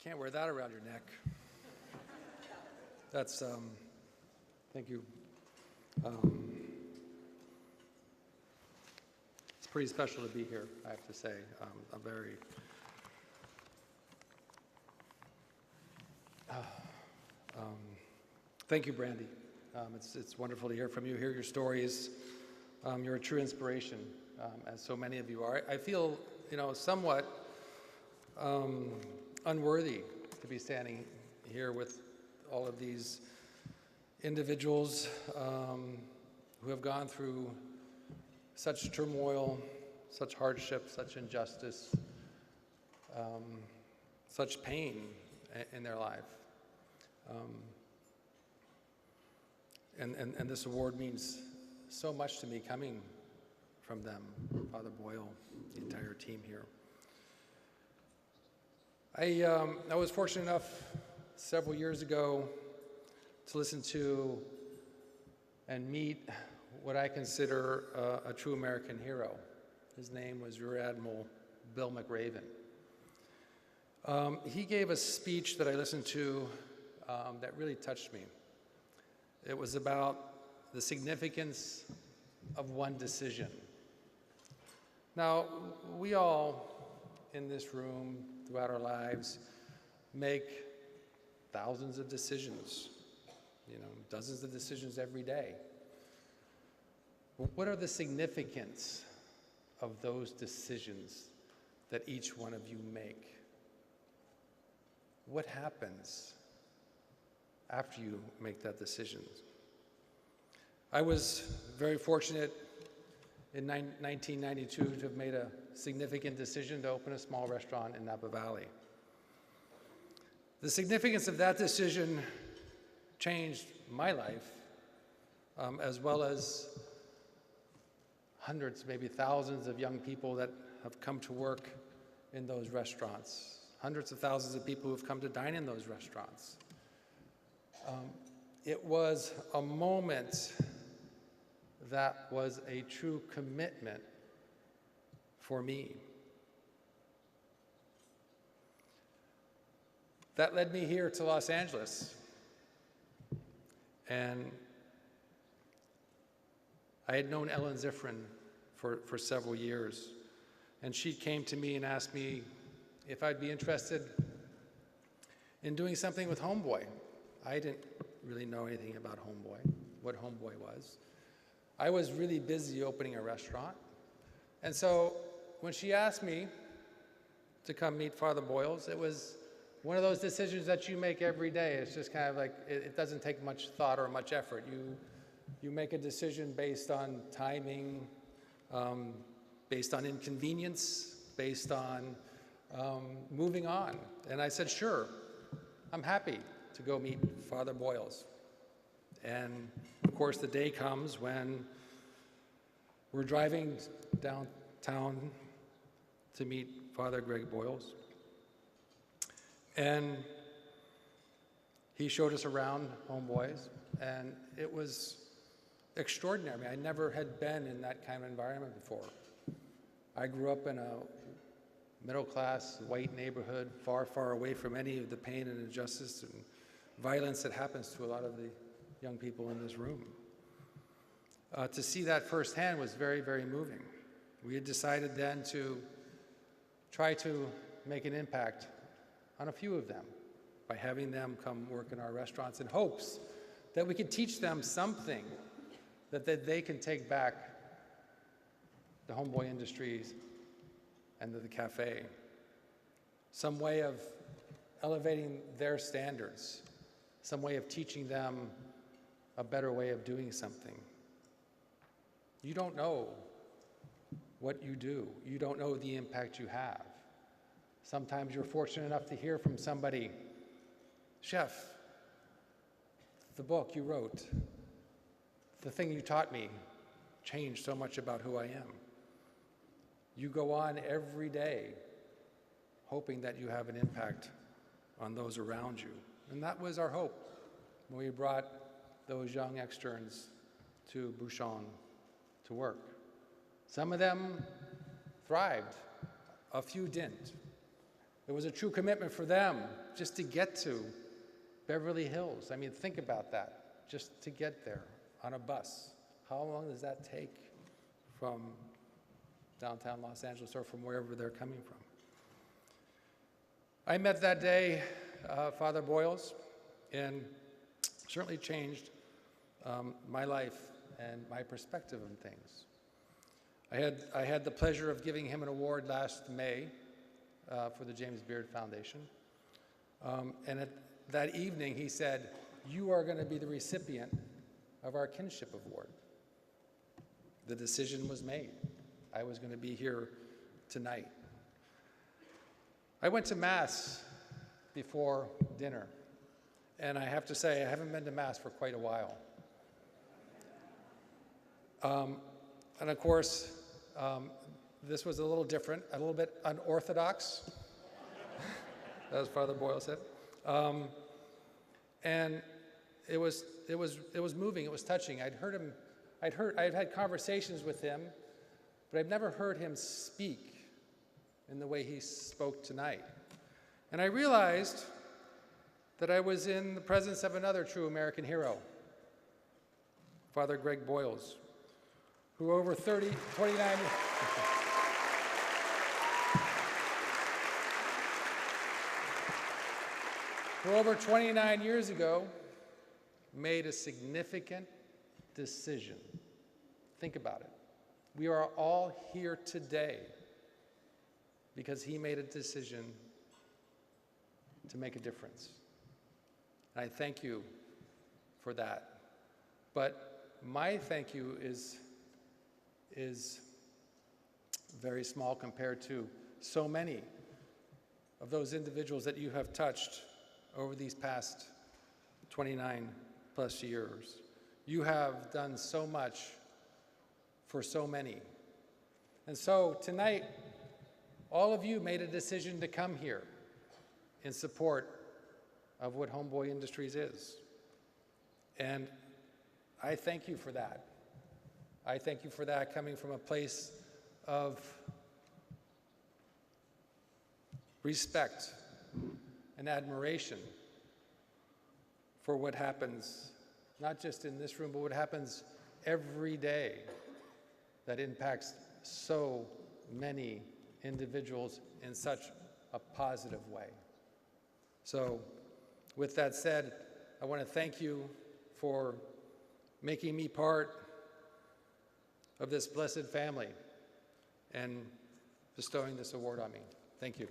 Can't wear that around your neck. That's, thank you. It's pretty special to be here, I have to say. I'm very, thank you, Brandy. It's wonderful to hear from you, hear your stories. You're a true inspiration, as so many of you are. I feel, somewhat unworthy to be standing here with all of these individuals who have gone through such turmoil, such hardship, such injustice, such pain in their life. And this award means so much to me coming from them, Father Boyle, the entire team here. I was fortunate enough several years ago to listen to and meet what I consider a true American hero. His name was Rear Admiral Bill McRaven. He gave a speech that I listened to that really touched me. It was about the significance of one decision. Now, we all in this room throughout our lives make thousands of decisions, dozens of decisions every day. What are the significance of those decisions that each one of you make? What happens after you make that decision? I was very fortunate in 1992 to have made a significant decision to open a small restaurant in Napa Valley. The significance of that decision changed my life, as well as hundreds, maybe thousands of young people that have come to work in those restaurants, hundreds of thousands of people who have come to dine in those restaurants. It was a moment that was a true commitment for me. That led me here to Los Angeles. And I had known Ellen Zifrin for several years. And she came to me and asked me if I'd be interested in doing something with Homeboy. I didn't really know anything about Homeboy, what Homeboy was. I was really busy opening a restaurant. And so when she asked me to come meet Father Boyles, it was one of those decisions that you make every day. It's just kind of like, it doesn't take much thought or much effort. You make a decision based on timing, based on inconvenience, based on moving on. And I said, sure, I'm happy to go meet Father Boyles. And of course, the day comes when we're driving downtown to meet Father Greg Boyles. And he showed us around Homeboys, and it was extraordinary. I mean, I never had been in that kind of environment before. I grew up in a middle-class white neighborhood, far, far away from any of the pain and injustice and violence that happens to a lot of the young people in this room. To see that firsthand was very, very moving. We had decided then to try to make an impact on a few of them by having them come work in our restaurants in hopes that we could teach them something that they can take back to Homeboy Industries and to the cafe. Some way of elevating their standards, some way of teaching them a better way of doing something. You don't know what you do. You don't know the impact you have. Sometimes you're fortunate enough to hear from somebody, Chef, the book you wrote, the thing you taught me changed so much about who I am. You go on every day hoping that you have an impact on those around you. And that was our hope when we brought those young externs to Bouchon to work. Some of them thrived, a few didn't. It was a true commitment for them just to get to Beverly Hills. I mean, think about that, just to get there on a bus. How long does that take from downtown Los Angeles or from wherever they're coming from? I met that day Father Boyles, and certainly changed my life and my perspective on things. I had the pleasure of giving him an award last May for the James Beard Foundation. And that evening he said, "You are going to be the recipient of our Kinship Award." The decision was made. I was going to be here tonight. I went to Mass before dinner, and I have to say I haven't been to Mass for quite a while. And of course, this was a little different, a little bit unorthodox, as Father Boyle said. And it was moving, it was touching. I'd had conversations with him, but I've never heard him speak in the way he spoke tonight. And I realized that I was in the presence of another true American hero, Father Greg Boyles, who over 29 who over 29 years ago made a significant decision. Think about it. We are all here today because he made a decision to make a difference. And I thank you for that. But my thank you is very small compared to so many of those individuals that you have touched over these past 29 plus years. You have done so much for so many. And so tonight, all of you made a decision to come here in support of what Homeboy Industries is. And I thank you for that. I thank you for that, coming from a place of respect and admiration for what happens, not just in this room, but what happens every day that impacts so many individuals in such a positive way. So, with that said, I want to thank you for making me part of this blessed family and bestowing this award on me. Thank you.